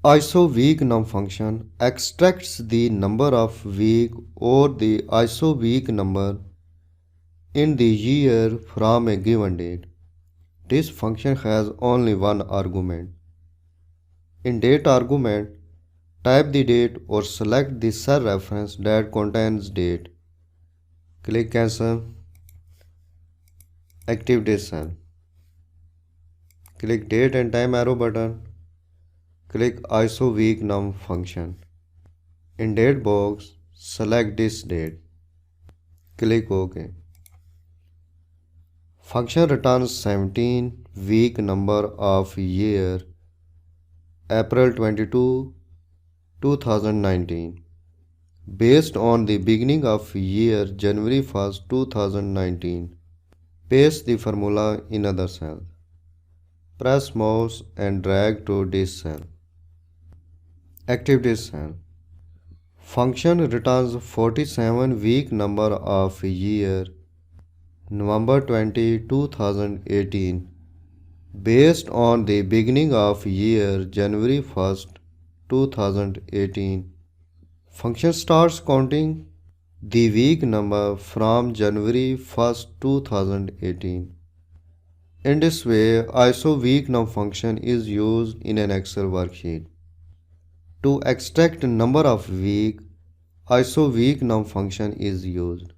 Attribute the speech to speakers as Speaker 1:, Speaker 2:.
Speaker 1: ISOWEEKNUM function extracts the number of week or the ISOWEEK number in the year from a given date. This function has only one argument. In date argument, type the date or select the cell reference that contains date. Click cancel. Active this cell. Click date and time arrow button. Click ISOWEEKNUM function. In date box, select this date. Click OK. Function returns 17 week number of year April 22, 2019 based on the beginning of year January 1st, 2019. Paste the formula in other cell. Press mouse and drag to this cell. Active this cell. Function returns 47 week number of year November 20, 2018 based on the beginning of year January 1st, 2018. Function starts counting the week number from January 1st, 2018. In this way, ISOWEEKNUM function is used in an Excel worksheet. To extract number of week, ISOWEEKNUM function is used.